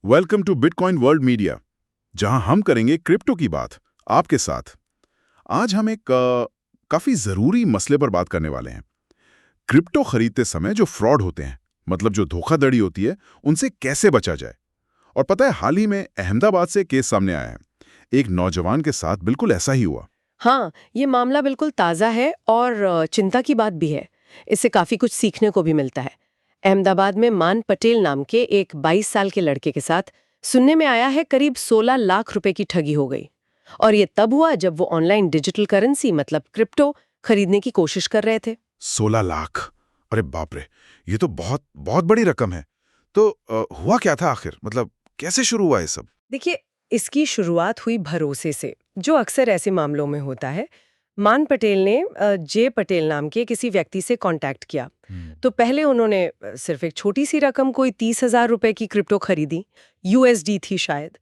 Welcome to Bitcoin world media, जहां हम करेंगे क्रिप्टो की बात आपके साथ। आज हम एक काफी जरूरी मसले पर बात करने वाले हैं। क्रिप्टो खरीदते समय जो फ्रॉड होते हैं, मतलब जो धोखाधड़ी होती है, उनसे कैसे बचा जाए। और पता है, हाल ही में अहमदाबाद से केस सामने आया है। एक नौजवान के साथ बिल्कुल ऐसा ही हुआ। हाँ, ये मामला बिल्कुल ताज़ा है और चिंता की बात भी है। इससे काफ़ी कुछ सीखने को भी मिलता है। अहमदाबाद में मान पटेल नाम के एक 22 साल के लड़के के साथ सुनने में आया है करीब 16 लाख रुपए की ठगी हो गई। और ये तब हुआ जब वो ऑनलाइन डिजिटल करेंसी मतलब क्रिप्टो खरीदने की कोशिश कर रहे थे। 16 लाख, अरे बाप रे, ये तो बहुत बहुत बड़ी रकम है। तो हुआ क्या था आखिर, मतलब कैसे शुरू हुआ ये सब? देखिए, इसकी शुरुआत हुई भरोसे से, जो अक्सर ऐसे मामलों में होता है। मान पटेल ने जे पटेल नाम के किसी व्यक्ति से कांटेक्ट किया। तो पहले उन्होंने सिर्फ एक छोटी सी रकम, कोई 30,000 रुपए की क्रिप्टो खरीदी। यूएसडी थी शायद।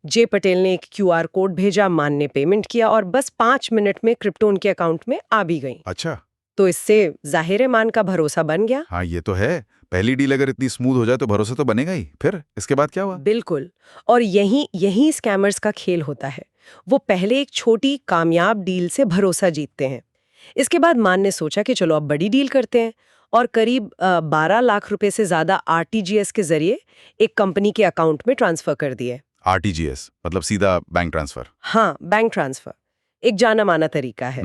जे पटेल ने एक क्यूआर कोड भेजा, मान ने पेमेंट किया और बस 5 मिनट में क्रिप्टो उनके अकाउंट में आ भी गई। अच्छा। तो इससे जाहिर है मान का भरोसा बन गया। हाँ, ये तो है। पहली डील अगर इतनी स्मूथ हो जाए तो भरोसा तो बनेगा ही। फिर इसके बाद क्या हुआ? बिल्कुल। और यही यही स्कैमर्स का खेल होता है। वो पहले एक छोटी कामयाब डील से भरोसा जीतते हैं। इसके बाद मान ने सोचा कि चलो अब बड़ी डील करते हैं, और करीब 12 लाख रुपए से ज्यादा आरटीजीएस के जरिए एक कंपनी के अकाउंट में ट्रांसफर कर दिए। आरटीजीएस मतलब सीधा बैंक ट्रांसफर? हाँ, बैंक ट्रांसफर एक जाना माना तरीका है।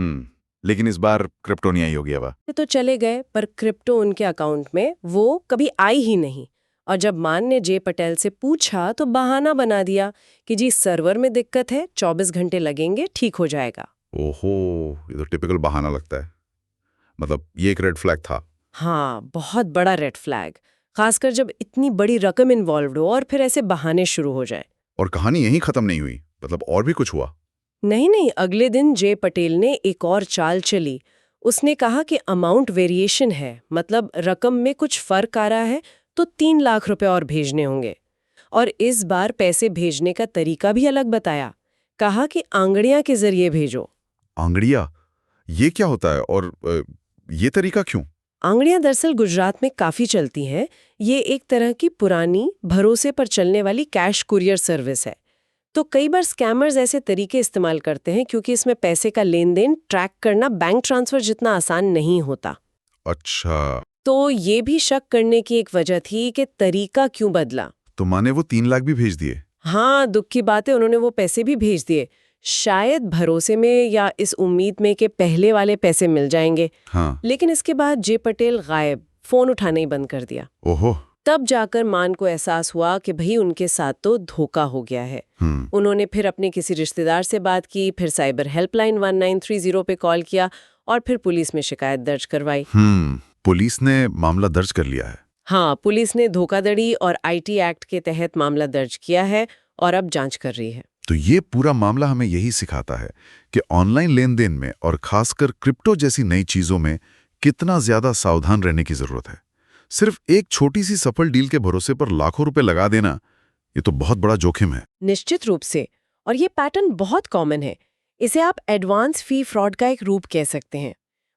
लेकिन इस बार क्रिप्टो नहीं आई होगी अब। तो चले गए, पर क्रिप्टो उनके अकाउंट में वो कभी आई ही नहीं। और जब मान ने जे पटेल से पूछा तो बहाना बना दिया कि जी सर्वर में दिक्कत है, 24 घंटे लगेंगे, ठीक हो जाएगा। ओहो, ये तो टिपिकल बहाना लगता है। मतलब ये एक रेड फ्लैग था। हाँ, बहुत बड़ा रेड फ्लैग। खासकर जब इतनी बड़ी रकम इन्वॉल्व हो और फिर ऐसे बहाने शुरू हो जाए। और कहानी यहीं खत्म नहीं हुई, मतलब और भी कुछ हुआ। नहीं, अगले दिन जे पटेल ने एक और चाल चली। उसने कहा कि अमाउंट वेरिएशन है, मतलब रकम में कुछ फर्क आ रहा है, तो 3 लाख रुपए और भेजने होंगे। और इस बार पैसे भेजने का तरीका भी अलग बताया। कहा कि आंगड़ियां के जरिए भेजो। आंगड़िया? ये क्या होता है और ये तरीका क्यों? आंगड़ियां दरअसल गुजरात में काफी चलती हैं। ये एक तरह की पुरानी भरोसे पर चलने वाली कैश कुरियर सर्विस है। तो कई बार स्कैमर्स ऐसे तरीके इस्तेमाल करते हैं क्योंकि इसमें पैसे का लेन देन ट्रैक करना बैंक ट्रांसफर जितना आसान नहीं होता। अच्छा। तो ये भी शक करने की एक वजह थी कि तरीका क्यों बदला। तो माने वो 3 लाख भी भेज दिए? हाँ, दुख की बात है, उन्होंने वो पैसे भी भेज दिए। शायद भरोसे में या इस उम्मीद में कि पहले वाले पैसे मिल जाएंगे। हाँ। लेकिन इसके बाद जे पटेल गायब, फोन उठाना ही बंद कर दिया। ओहो। तब जाकर मान को एहसास हुआ कि भाई उनके साथ तो धोखा हो गया है। उन्होंने फिर अपने किसी रिश्तेदार से बात की, फिर साइबर हेल्पलाइन 1930 पे कॉल किया और फिर पुलिस में शिकायत दर्ज करवाई। पुलिस ने मामला दर्ज कर लिया है? हाँ, पुलिस ने धोखाधड़ी और आईटी एक्ट के तहत मामला दर्ज किया है और अब जांच कर रही है। तो ये पूरा मामला हमें यही सिखाता है कि ऑनलाइन लेन देन में और खासकर क्रिप्टो जैसी नई चीजों में कितना ज्यादा सावधान रहने की जरूरत है। सिर्फ एक छोटी सी सफल डील के भरोसे पर लाखों रुपए लगा देना, ये तो बहुत बड़ा जोखिम है। निश्चित रूप से। और ये पैटर्न बहुत कॉमन है। इसे आप एडवांस फी फ्रॉड का एक रूप कह सकते हैं।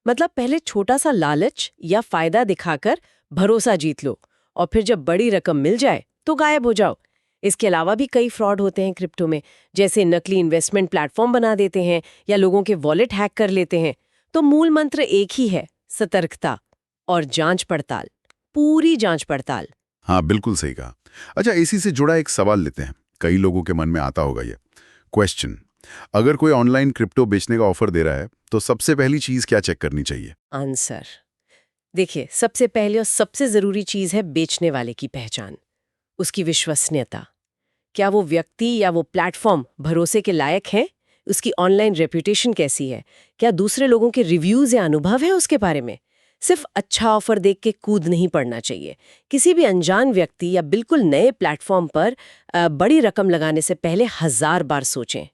मतलब पहले छोटा सा लालच या फायदा दिखाकर भरोसा जीत लो, और फिर जब बड़ी रकम मिल जाए तो गायब हो जाओ। इसके अलावा भी कई फ्रॉड होते हैं क्रिप्टो में, जैसे नकली इन्वेस्टमेंट प्लेटफॉर्म बना देते हैं या लोगों के वॉलेट हैक कर लेते हैं। तो मूल मंत्र एक ही है, सतर्कता और जांच पड़ताल, पूरी जांच पड़ताल। हाँ, बिल्कुल सही कहा। अच्छा, इसी से जुड़ा एक सवाल लेते हैं। कई लोगों के मन में आता होगा ये क्वेश्चन, अगर कोई ऑनलाइन क्रिप्टो बेचने का ऑफर दे रहा है तो सबसे पहली चीज क्या चेक करनी चाहिए? आंसर देखिए, सबसे पहले और सबसे जरूरी चीज है बेचने वाले की पहचान, उसकी विश्वसनीयता। क्या वो व्यक्ति या वो प्लेटफॉर्म भरोसे के लायक है? उसकी ऑनलाइन रेपुटेशन कैसी है? क्या दूसरे लोगों के रिव्यूज या अनुभव है उसके बारे में? सिर्फ अच्छा ऑफर देख के कूद नहीं पड़ना चाहिए। किसी भी अनजान व्यक्ति या बिल्कुल नए प्लेटफॉर्म पर बड़ी रकम लगाने से पहले 1000 बार सोचें।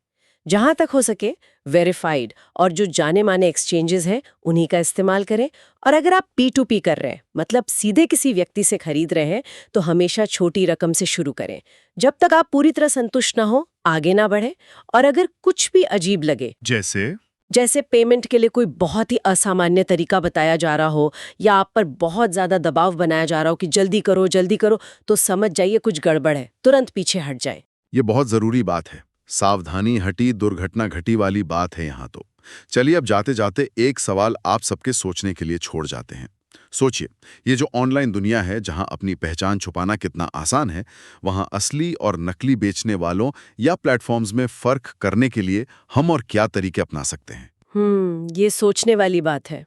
जहां तक हो सके वेरीफाइड और जो जाने माने एक्सचेंजेस हैं उन्हीं का इस्तेमाल करें। और अगर आप P2P कर रहे हैं, मतलब सीधे किसी व्यक्ति से खरीद रहे हैं, तो हमेशा छोटी रकम से शुरू करें। जब तक आप पूरी तरह संतुष्ट ना हो, आगे ना बढ़े। और अगर कुछ भी अजीब लगे, जैसे जैसे पेमेंट के लिए कोई बहुत ही असामान्य तरीका बताया जा रहा हो या आप पर बहुत ज्यादा दबाव बनाया जा रहा हो कि जल्दी करो, तो समझ जाइए कुछ गड़बड़ है, तुरंत पीछे हट जाए। ये बहुत जरूरी बात है। सावधानी हटी दुर्घटना घटी वाली बात है यहाँ तो। चलिए अब जाते जाते एक सवाल आप सबके सोचने के लिए छोड़ जाते हैं। सोचिए, ये जो ऑनलाइन दुनिया है जहाँ अपनी पहचान छुपाना कितना आसान है, वहाँ असली और नकली बेचने वालों या प्लेटफॉर्म्स में फर्क करने के लिए हम और क्या तरीके अपना सकते हैं। ये सोचने वाली बात है,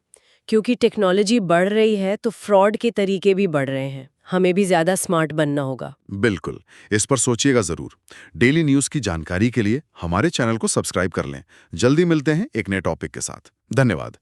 क्योंकि टेक्नोलॉजी बढ़ रही है तो फ्रॉड के तरीके भी बढ़ रहे हैं। हमें भी ज्यादा स्मार्ट बनना होगा। बिल्कुल, इस पर सोचिएगा जरूर। डेली न्यूज़ की जानकारी के लिए हमारे चैनल को सब्सक्राइब कर लें। जल्दी मिलते हैं एक नए टॉपिक के साथ। धन्यवाद।